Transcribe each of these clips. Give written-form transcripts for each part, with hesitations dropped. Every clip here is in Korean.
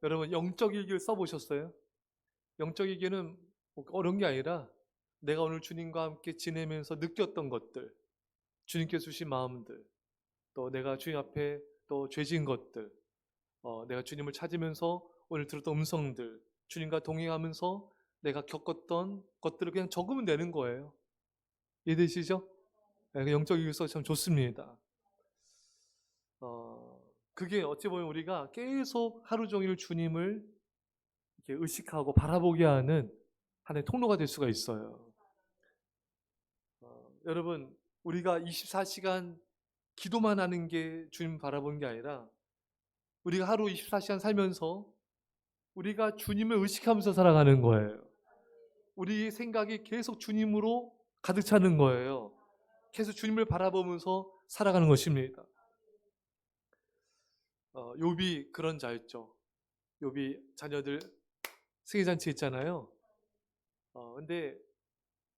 여러분 영적 일기를 써보셨어요? 영적 일기는 뭐 어려운 게 아니라 내가 오늘 주님과 함께 지내면서 느꼈던 것들, 주님께서 주신 마음들, 또 내가 주님 앞에 또 죄진 것들, 내가 주님을 찾으면서 오늘 들었던 음성들, 주님과 동행하면서 내가 겪었던 것들을 그냥 적으면 되는 거예요. 이해되시죠? 네, 영적 일기 써 참 좋습니다. 그게 어찌 보면 우리가 계속 하루 종일 주님을 이렇게 의식하고 바라보게 하는 하나의 통로가 될 수가 있어요. 여러분, 우리가 24시간 기도만 하는 게 주님 바라보는 게 아니라 우리가 하루 24시간 살면서 우리가 주님을 의식하면서 살아가는 거예요. 우리 생각이 계속 주님으로 가득 차는 거예요. 계속 주님을 바라보면서 살아가는 것입니다. 욥이 그런 자였죠. 욥이 자녀들 생일잔치 있잖아요. 근데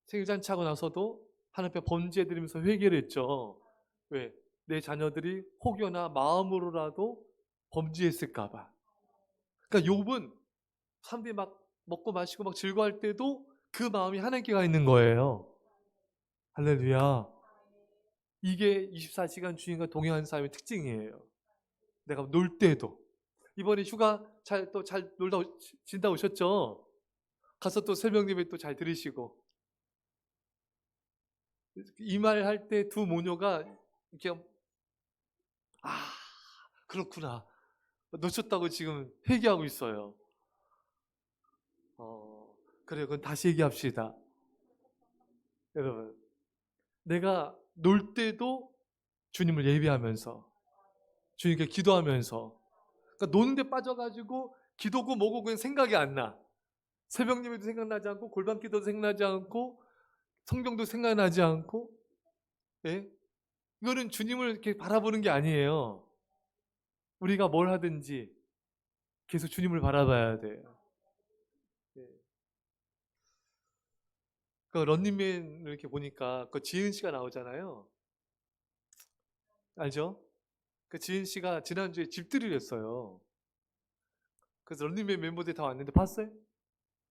생일잔치 하고 나서도 하나님 앞에 번제드리면서 회개를 했죠. 왜? 내 자녀들이 혹여나 마음으로라도 범죄했을까 봐. 그러니까 욥은 사람들이 막 먹고 마시고 막 즐거워할 때도 그 마음이 하나님께 가 있는 거예요. 할렐루야. 이게 24시간 주님과 동행하는 사람의 특징이에요. 내가 놀 때도. 이번에 휴가 잘 놀다 지다 오셨죠? 가서 또 새벽 예배 또 잘 들으시고. 이 말 할 때 두 모녀가 이렇게 그렇구나. 놓쳤다고 지금 회개하고 있어요. 그래요. 그건 다시 얘기합시다. 여러분, 내가 놀 때도 주님을 예배하면서 주님께 기도하면서 그러니까 노는데 빠져가지고 기도고 뭐고 그냥 생각이 안 나. 새벽 예배도 생각나지 않고 골반 기도도 생각나지 않고 성경도 생각나지 않고 예? 이거는 주님을 이렇게 바라보는 게 아니에요. 우리가 뭘 하든지 계속 주님을 바라봐야 돼요. 예. 그 런닝맨을 이렇게 보니까 그 지은 씨가 나오잖아요. 알죠? 그 지은 씨가 지난주에 집들이를 했어요. 그래서 런닝맨 멤버들이 다 왔는데 봤어요?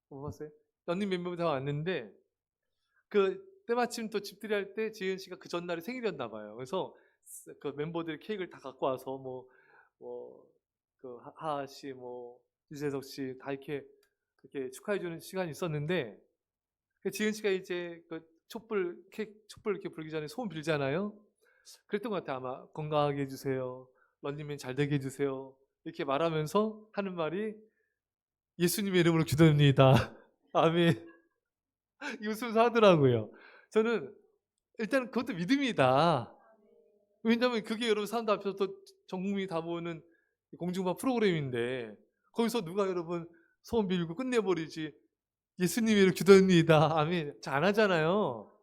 못 봤어요? 런닝맨 멤버들이 다 왔는데 그 때마침 또 집들이 할 때 지은 씨가 그 전날이 생일이었나 봐요. 그래서 그 멤버들이 케이크를 다 갖고 와서 그 하하 씨, 유재석 씨 다 이렇게 축하해주는 시간이 있었는데 그 지은 씨가 이제 그 촛불 이렇게 불기 전에 소원 빌잖아요. 그랬던 것 같아요. 아마 건강하게 해주세요. 런닝맨 잘 되게 해주세요. 이렇게 말하면서 하는 말이 예수님의 이름으로 기도합니다. 아멘. 이 웃으면서 하더라고요. 저는 일단 그것도 믿음이다. 왜냐하면 그게 여러분 사람들 앞에서 또 전 국민이 다 모으는 공중파 프로그램인데 거기서 누가 여러분 소원 빌고 끝내버리지 예수님의 이름으로 기도합니다. 아멘. 잘 안 하잖아요.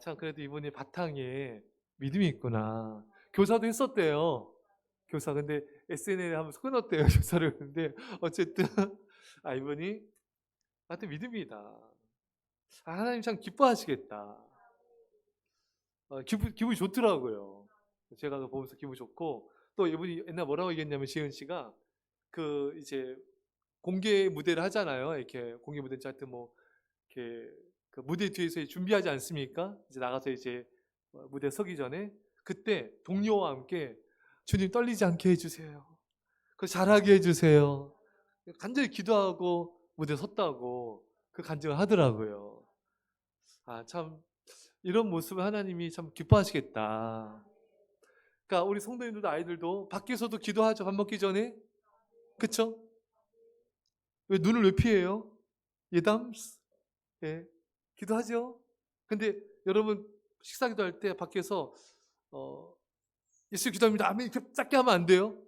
참 그래도 이분이 바탕에 믿음이 있구나. 교사도 했었대요. 교사 근데 SNL 하면서 끊었대요. 교사를. 근데 어쨌든 이분이 하여튼 믿음이다. 하나님 참 기뻐하시겠다. 기분이 좋더라고요. 제가 그거 보면서 기분 좋고 또 이분이 옛날 뭐라고 얘기했냐면 지은 씨가 그 이제 공개 무대를 하잖아요. 이렇게 공개 무대인지 하여튼 이렇게 그 무대 뒤에서 준비하지 않습니까? 이제 나가서 이제 무대 서기 전에 그때 동료와 함께 주님 떨리지 않게 해주세요. 그 잘하게 해주세요. 간절히 기도하고 무대 섰다고 그 간증을 하더라고요. 참 이런 모습을 하나님이 참 기뻐하시겠다. 그러니까 우리 성도님들도 아이들도 밖에서도 기도하죠. 밥 먹기 전에. 그쵸? 왜 눈을 왜 피해요? 예담스? 예. 기도하죠. 근데 여러분 식사 기도할 때 밖에서 예수 기도합니다. 아멘 이렇게 작게 하면 안 돼요.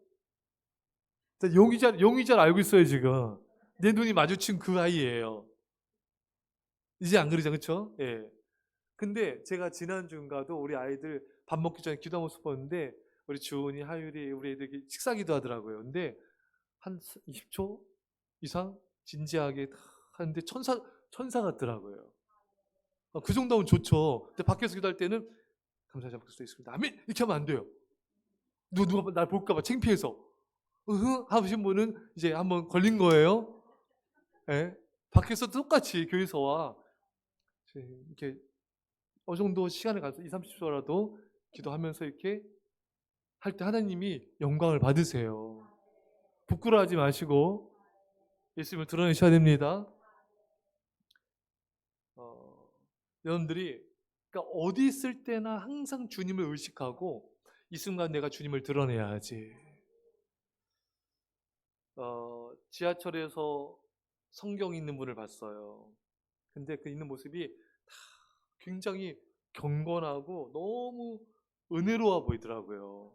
용이 잘 알고 있어요 지금. 내 눈이 마주친 그 아이예요. 이제 안 그러죠, 그렇죠? 예. 근데 제가 지난주인가도 우리 아이들 밥 먹기 전에 기도 모습 보는데 우리 주은이, 하율이 우리 애들이 식사 기도하더라고요. 근데 한 20초 이상 진지하게 하는데 천사 같더라고요. 그 정도면 좋죠. 근데 밖에서 기도할 때는 감사히 잡을 수 있습니다. 아멘! 이렇게 하면 안 돼요. 누가 날 볼까봐 창피해서. 하신 분은 이제 한번 걸린 거예요. 예. 밖에서 똑같이 교회에서와 이렇게 어느 정도 시간을 가서 2-30초라도 기도하면서 이렇게 할 때 하나님이 영광을 받으세요. 부끄러워하지 마시고 예수님을 드러내셔야 됩니다. 여러분들이 그러니까 어디 있을 때나 항상 주님을 의식하고 이 순간 내가 주님을 드러내야지. 지하철에서 성경 있는 분을 봤어요. 근데 그 있는 모습이 다 굉장히 경건하고 너무 은혜로워 보이더라고요.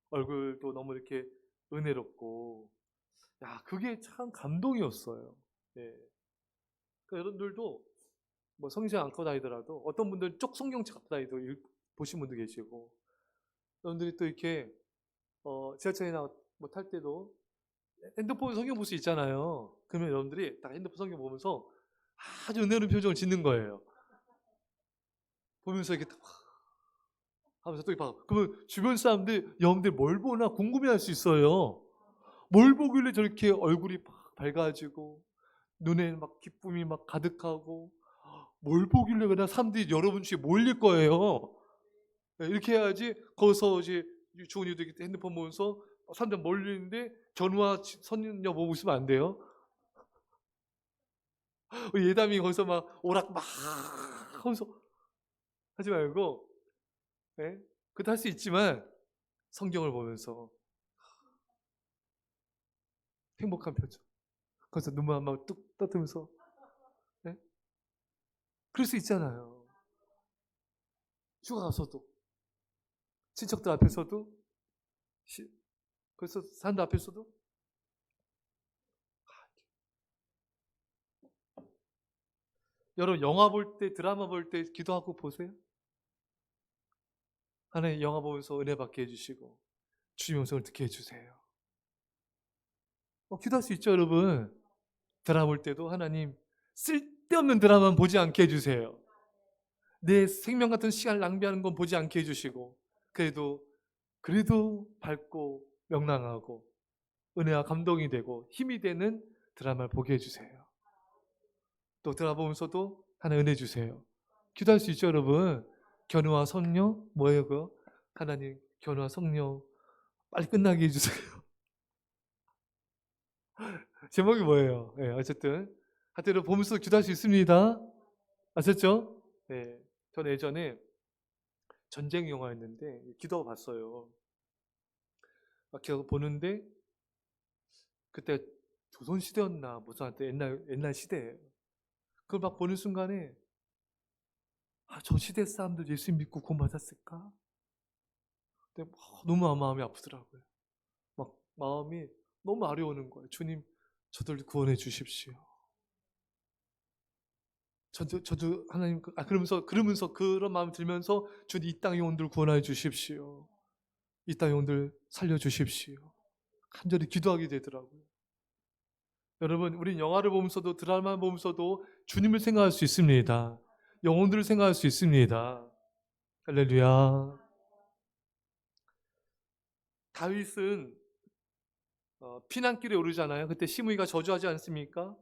얼굴도 너무 이렇게 은혜롭고, 야, 그게 참 감동이었어요. 예. 그러니까 여러분들도 뭐 성경 안 갖고 다니더라도 어떤 분들은 쪽 성경책 갖고 다니도 보신 분도 계시고, 여러분들이 또 이렇게 지하철이나 뭐 탈 때도 핸드폰 성경 볼 수 있잖아요. 그러면 여러분들이 딱 핸드폰 성경 보면서 아주 은혜로운 표정을 짓는 거예요. 보면서 이렇게 딱 하면서 또 봐. 그러면 주변 사람들 여러분들 뭘 보나 궁금해할 수 있어요. 뭘 보길래 저렇게 얼굴이 막 밝아지고 눈에 막 기쁨이 막 가득하고 뭘 보길래 그냥 사람들이 여러분 주위에 몰릴 거예요. 이렇게 해야지. 거기서 이제 주은이도 핸드폰 보면서 사람들 몰리는데 견우와 선녀 보고 있으면 안 돼요. 예담이 거기서 막 오락 막 하면서 하지 말고, 네? 그것도 할 수 있지만 성경을 보면서 행복한 표정, 거기서 눈만 막 뚝 떠뜨면서, 네? 그럴 수 있잖아요. 휴가 가서도 친척들 앞에서도 그래서 사람들 앞에서도. 여러분 영화 볼 때, 드라마 볼 때 기도하고 보세요. 하나님 영화 보면서 은혜 받게 해주시고 주님의 음성을 듣게 해주세요. 기도할 수 있죠, 여러분. 드라마 볼 때도 하나님 쓸데없는 드라마는 보지 않게 해주세요. 내 생명 같은 시간을 낭비하는 건 보지 않게 해주시고, 그래도 밝고 명랑하고 은혜와 감동이 되고 힘이 되는 드라마를 보게 해주세요. 또 드라마 보면서도 하나님 은혜 주세요. 기도할 수 있죠, 여러분. 견우와 성녀 뭐예요, 그거? 하나님 견우와 성녀 빨리 끝나게 해주세요. 제목이 뭐예요? 네, 어쨌든 하여튼 보면서 기도할 수 있습니다. 아셨죠? 네, 저는 예전에 전쟁 영화였는데 기도 봤어요. 막 기도 보는데 그때 조선 시대였나 무슨 한때 옛날 시대예요. 그걸 막 보는 순간에 저 시대 사람들 예수 믿고 구원 받았을까? 근데 너무 마음이 아프더라고요. 막 마음이 너무 아려오는 거예요. 주님, 저들 구원해 주십시오. 저도 하나님, 그러면서 그런 마음 들면서 주님 이 땅 영혼들 구원해 주십시오. 이 땅 영혼들 살려 주십시오. 간절히 기도하게 되더라고요. 여러분, 우린 영화를 보면서도 드라마 보면서도 주님을 생각할 수 있습니다. 영혼들을 생각할 수 있습니다. 할렐루야. 다윗은 피난길에 오르잖아요. 그때 시므이가 저주하지 않습니까?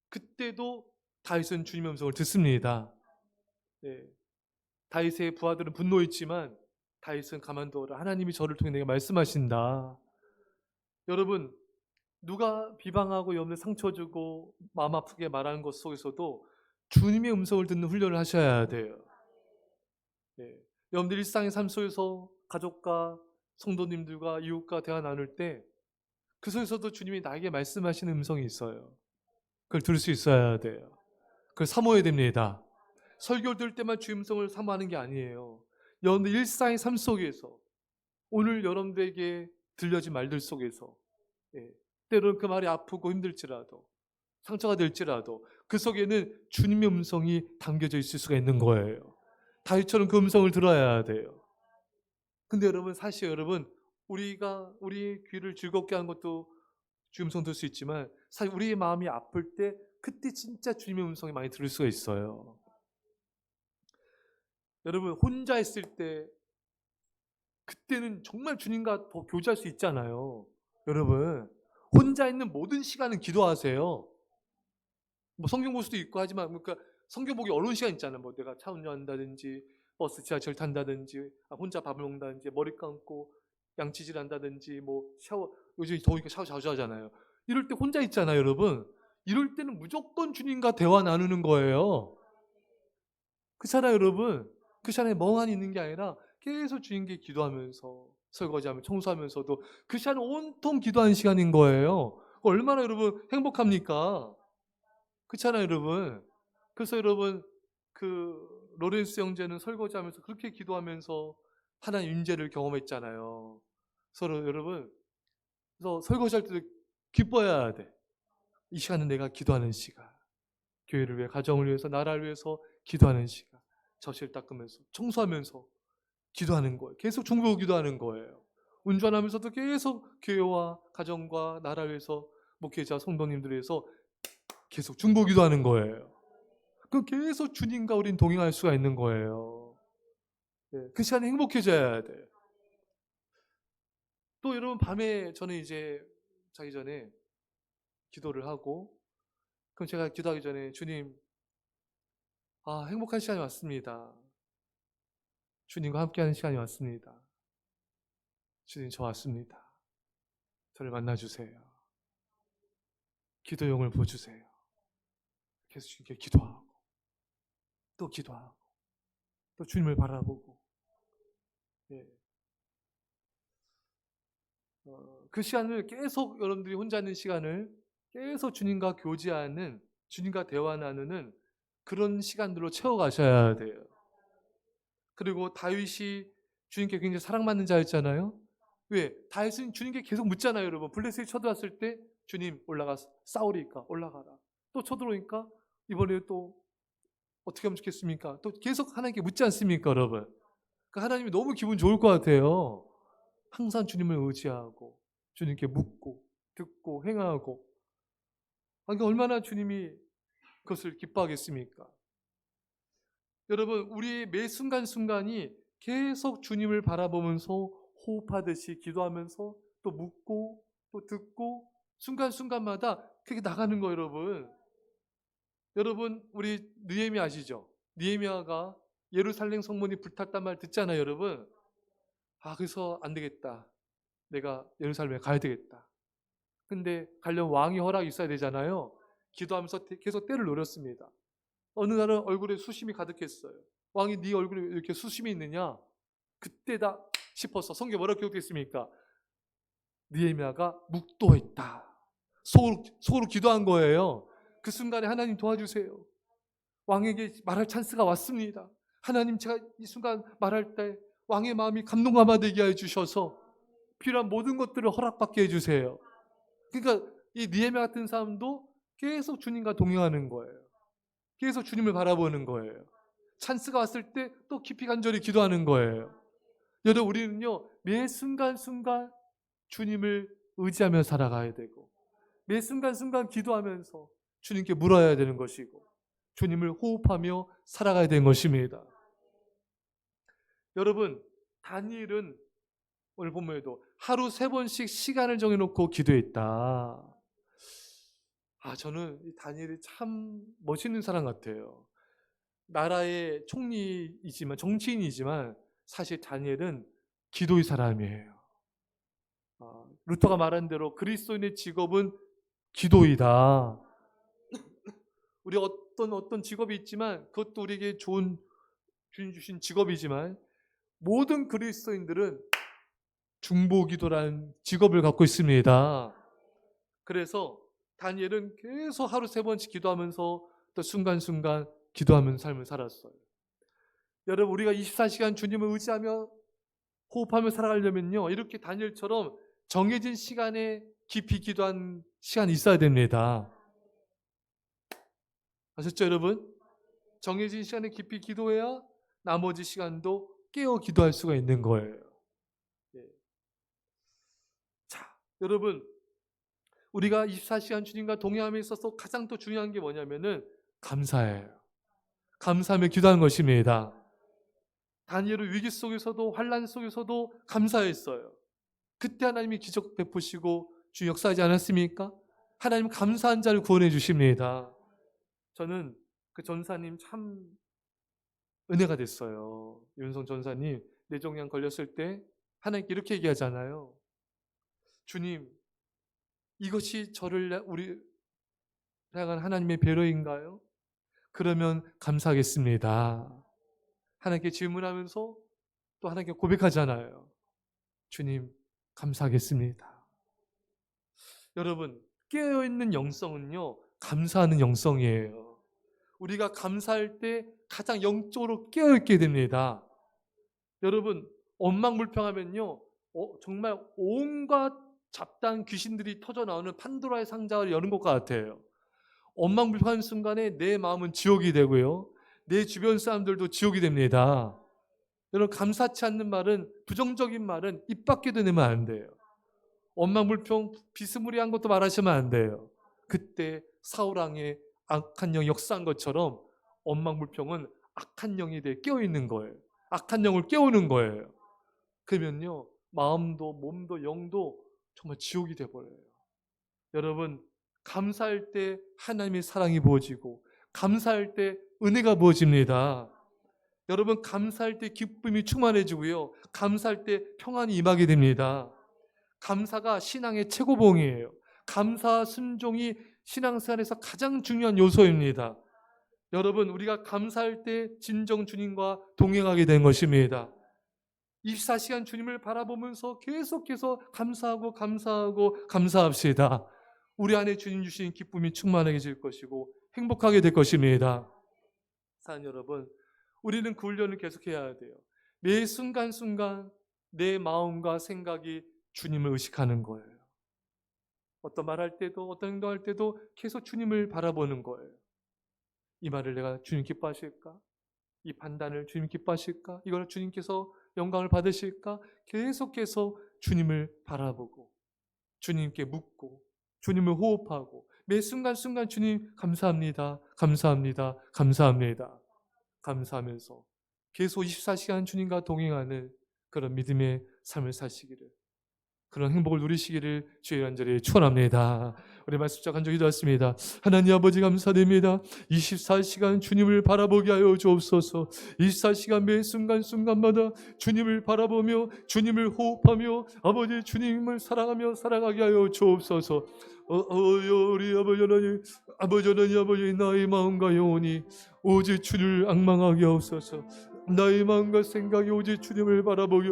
그때도 다윗은 주님의 음성을 듣습니다. 네. 다윗의 부하들은 분노했지만 다윗은 가만두어라. 하나님이 저를 통해 내게 말씀하신다. 여러분, 누가 비방하고 여러분들 상처 주고 마음 아프게 말하는 것 속에서도 주님의 음성을 듣는 훈련을 하셔야 돼요. 네. 여러분들 일상의 삶 속에서 가족과 성도님들과 이웃과 대화 나눌 때 그 속에서도 주님이 나에게 말씀하시는 음성이 있어요. 그걸 들을 수 있어야 돼요. 그걸 사모해야 됩니다. 설교 들 때만 주의 음성을 사모하는 게 아니에요. 여러분들 일상의 삶 속에서 오늘 여러분들에게 들려진 말들 속에서, 때로는 그 말이 아프고 힘들지라도 상처가 될지라도 그 속에는 주님의 음성이 담겨져 있을 수가 있는 거예요. 다윗처럼 그 음성을 들어야 돼요. 근데 여러분, 사실 여러분, 우리가 우리의 귀를 즐겁게 하는 것도 주의 음성 들을 수 있지만 사실 우리의 마음이 아플 때 그때 진짜 주님의 음성이 많이 들을 수가 있어요. 여러분, 혼자 있을 때 그때는 정말 주님과 더 교제할 수 있잖아요. 여러분, 혼자 있는 모든 시간은 기도하세요. 뭐 성경 볼 수도 있고 하지만, 그러니까 성경 보기 어려운 시간 있잖아요. 뭐 내가 차 운전한다든지 버스 지하철 탄다든지 혼자 밥을 먹는다든지 머리 감고 양치질 한다든지 뭐 샤워, 요즘 더우니까 샤워 자주 하잖아요. 이럴 때 혼자 있잖아요, 여러분. 이럴 때는 무조건 주님과 대화 나누는 거예요. 그렇잖아요, 여러분. 그 시간에 멍하니 있는 게 아니라 계속 주님께 기도하면서 설거지하며 청소하면서도 그 시간은 온통 기도하는 시간인 거예요. 얼마나 여러분 행복합니까? 그렇잖아요, 여러분. 그래서 여러분, 그 로렌스 형제는 설거지하면서 그렇게 기도하면서 하나님 임재를 경험했잖아요. 서로 여러분, 그래서 설거지할 때도 기뻐해야 돼. 이 시간은 내가 기도하는 시간. 교회를 위해, 가정을 위해서, 나라를 위해서 기도하는 시간. 젖을 닦으면서, 청소하면서 기도하는 거예요. 계속 중보 기도하는 거예요. 운전하면서도 계속 교회와 가정과 나라를 위해서, 목회자, 성도님들을 위해서 계속 중보 기도하는 거예요. 그 계속 주님과 우린 동행할 수가 있는 거예요. 그 시간에 행복해져야 돼. 또 여러분, 밤에 저는 이제 자기 전에 기도를 하고, 그럼 제가 기도하기 전에 주님, 행복한 시간이 왔습니다. 주님과 함께하는 시간이 왔습니다. 주님, 저 왔습니다. 저를 만나주세요. 기도용을 부어주세요. 계속 주님께 기도하고 또 기도하고 또 주님을 바라보고, 그 시간을 계속, 여러분들이 혼자 있는 시간을 계속 주님과 교제하는, 주님과 대화 나누는 그런 시간들로 채워가셔야 돼요. 그리고 다윗이 주님께 굉장히 사랑받는 자였잖아요. 왜? 다윗은 주님께 계속 묻잖아요, 여러분. 블레셋이 쳐들어왔을 때 주님, 올라가 싸우리까 올라가라. 또 쳐들어오니까 이번에 또 어떻게 하면 좋겠습니까? 또 계속 하나님께 묻지 않습니까, 여러분? 그러니까 하나님이 너무 기분 좋을 것 같아요. 항상 주님을 의지하고 주님께 묻고 듣고 행하고, 그러니까 얼마나 주님이 그것을 기뻐하겠습니까? 여러분, 우리의 매 순간순간이 계속 주님을 바라보면서 호흡하듯이 기도하면서 또 묻고 또 듣고, 순간순간마다 그렇게 나가는 거예요, 여러분. 여러분, 우리 느헤미야 아시죠? 느헤미야가 예루살렘 성문이 불탔단 말 듣잖아요, 여러분. 그래서 안 되겠다. 내가 예루살렘에 가야 되겠다. 근데 가려면 왕의 허락이 있어야 되잖아요. 기도하면서 계속 때를 노렸습니다. 어느 날은 얼굴에 수심이 가득했어요. 왕이 네 얼굴에 이렇게 수심이 있느냐? 그때다 싶어서 성경에 뭐라고 기록됐습니까? 느헤미야가 묵도했다. 속으로 기도한 거예요. 그 순간에 하나님 도와주세요. 왕에게 말할 찬스가 왔습니다. 하나님, 제가 이 순간 말할 때 왕의 마음이 감동감화 되게 해주셔서 필요한 모든 것들을 허락받게 해주세요. 그러니까 이 느헤미야 같은 사람도 계속 주님과 동행하는 거예요. 계속 주님을 바라보는 거예요. 찬스가 왔을 때 또 깊이 간절히 기도하는 거예요. 여러분, 우리는요, 매 순간순간 주님을 의지하며 살아가야 되고, 매 순간순간 기도하면서 주님께 물어야 되는 것이고, 주님을 호흡하며 살아가야 되는 것입니다. 여러분, 다니엘은 오늘 본문에도 하루 3번씩 시간을 정해놓고 기도했다. 저는 이 다니엘이 참 멋있는 사람 같아요. 나라의 총리이지만, 정치인이지만 사실 다니엘은 기도의 사람이에요. 루터가 말한 대로 그리스도인의 직업은 기도이다. 우리 어떤 직업이 있지만 그것도 우리에게 좋은, 주님 주신 직업이지만 모든 그리스도인들은 중보기도라는 직업을 갖고 있습니다. 그래서 다니엘은 계속 하루 3번씩 기도하면서 또 순간순간 기도하는 삶을 살았어요. 여러분, 우리가 24시간 주님을 의지하며 호흡하며 살아가려면요, 이렇게 다니엘처럼 정해진 시간에 깊이 기도한 시간이 있어야 됩니다. 아셨죠, 여러분? 정해진 시간에 깊이 기도해야 나머지 시간도 깨어 기도할 수가 있는 거예요. 자, 여러분, 우리가 24시간 주님과 동행함에 있어서 가장 또 중요한 게 뭐냐면은 감사예요. 감사하며 기도하는 것입니다. 다니엘은 위기 속에서도 환난 속에서도 감사했어요. 그때 하나님이 기적 베푸시고 주 역사하지 않았습니까? 하나님 감사한 자를 구원해 주십니다. 저는 그 전사님 참 은혜가 됐어요. 윤성 전사님 뇌종양 걸렸을 때 하나님께 이렇게 얘기하잖아요. 주님, 이것이 저를 우리 향한 하나님의 배려인가요? 그러면 감사하겠습니다. 하나님께 질문하면서 또 하나님께 고백하잖아요. 주님, 감사하겠습니다. 여러분, 깨어있는 영성은요, 감사하는 영성이에요. 우리가 감사할 때 가장 영적으로 깨어있게 됩니다. 여러분, 원망불평하면요, 정말 온갖 잡다한 귀신들이 터져 나오는 판도라의 상자를 여는 것 같아요. 원망불평하는 순간에 내 마음은 지옥이 되고요, 내 주변 사람들도 지옥이 됩니다. 여러분, 감사치 않는 말은, 부정적인 말은 입 밖에도 내면 안 돼요. 원망불평 비스무리한 것도 말하시면 안 돼요. 그때 사울왕의 악한 영이 역사한 것처럼 원망불평은 악한 영에 대해 깨어있는 거예요. 악한 영을 깨우는 거예요. 그러면요, 마음도 몸도 영도 정말 지옥이 돼버려요. 여러분, 감사할 때 하나님의 사랑이 부어지고 감사할 때 은혜가 부어집니다. 여러분, 감사할 때 기쁨이 충만해지고요, 감사할 때 평안이 임하게 됩니다. 감사가 신앙의 최고봉이에요. 감사와 순종이 신앙생활에서 가장 중요한 요소입니다. 여러분, 우리가 감사할 때 진정 주님과 동행하게 된 것입니다. 24시간 주님을 바라보면서 계속해서 감사하고 감사하고 감사합시다. 우리 안에 주님 주신 기쁨이 충만해질 것이고 행복하게 될 것입니다. 사랑 여러분, 우리는 그 훈련을 계속해야 돼요. 매 순간순간 내 마음과 생각이 주님을 의식하는 거예요. 어떤 말할 때도 어떤 행동할 때도 계속 주님을 바라보는 거예요. 이 말을 내가 주님 기뻐하실까? 이 판단을 주님 기뻐하실까? 이걸 주님께서 영광을 받으실까? 계속해서 주님을 바라보고 주님께 묻고 주님을 호흡하고 매 순간순간 주님 감사합니다. 감사합니다. 감사합니다. 감사하면서 계속 24시간 주님과 동행하는 그런 믿음의 삶을 사시기를, 그런 행복을 누리시기를 주의 간절히 축원합니다. 우리 말씀짝 한 절 기도했습니다. 하나님 아버지 감사드립니다. 24시간 주님을 바라보게 하여 주옵소서. 24시간 매 순간순간마다 주님을 바라보며 주님을 호흡하며 아버지 주님을 사랑하며 살아가게 하여 주옵소서. 우리 아버지 하나님, 아버지 하나님, 아버지 나의 마음과 영혼이 오직 주를 앙망하게 하옵소서. 나의 마음과 생각이 오직 주님을 바라보게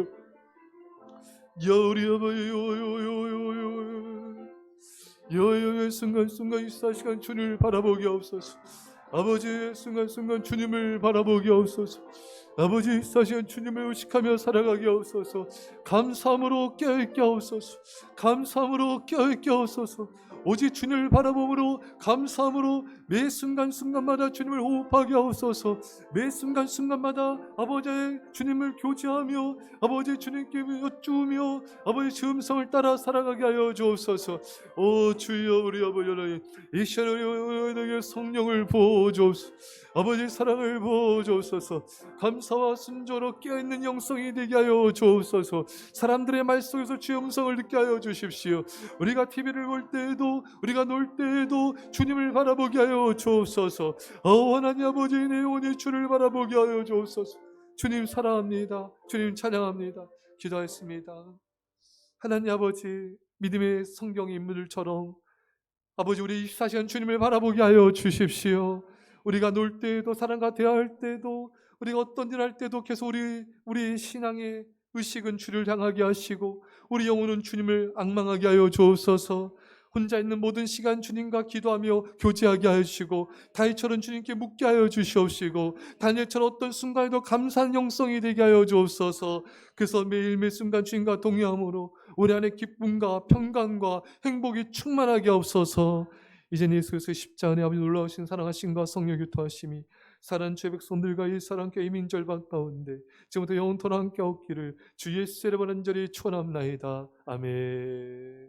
우리 아버지 여여의 순간순간 24시간 주님을 바라보게 하옵소서. 아버지의 순간순간 주님을 바라보게 하옵소서. 아버지 24시간 주님을 의식하며 살아가게 하옵소서. 감사함으로 깨어있게 하옵소서. 감사함으로 깨어있게 하옵소서. 오직 주님을 바라봄으로 감사함으로 매 순간순간마다 주님을 호흡하게 하옵소서. 매 순간순간마다 아버지의 주님을 교제하며 아버지 주님께 여쭈며 아버지 주 음성을 따라 살아가게 하여 주옵소서. 오 주여, 우리 아버지 하나님, 이 시간에 우리에게 성령을 부어주옵소서. 아버지 사랑을 부어주옵소서. 감사와 순조로 깨어있는 영성이 되게 하여 주옵소서. 사람들의 말 속에서 주의 음성을 듣게 하여 주십시오. 우리가 TV를 볼 때에도 우리가 놀 때에도 주님을 바라보게 하여 주옵소서. 하나님 아버지, 내 영혼이 주를 바라보게 하여 주옵소서. 주님 사랑합니다. 주님 찬양합니다. 기도했습니다. 하나님 아버지, 믿음의 성경 인물들처럼 아버지 우리 24시간 주님을 바라보게 하여 주십시오. 우리가 놀 때에도 사람과 대화할 때도 우리가 어떤 일 할 때도 계속 우리 신앙의 의식은 주를 향하게 하시고 우리 영혼은 주님을 앙망하게 하여 주옵소서. 혼자 있는 모든 시간 주님과 기도하며 교제하게 하시고 다윗처럼 주님께 묻게 하여 주시옵시고 다니엘처럼 어떤 순간에도 감사한 영성이 되게 하여 주옵소서. 그래서 매일 매 순간 주님과 동행함으로 우리 안에 기쁨과 평강과 행복이 충만하게 하옵소서. 이제 예수 그리스도의 십자가의 아버지 놀라우신 사랑하심과 성령 교통하심이 사랑하는 주의 백성들과 이 사랑교회 이민절반 가운데 지금부터 영원토록 함께 없기를 주 예수의 이름으로 간절히 축원합나이다. 아멘.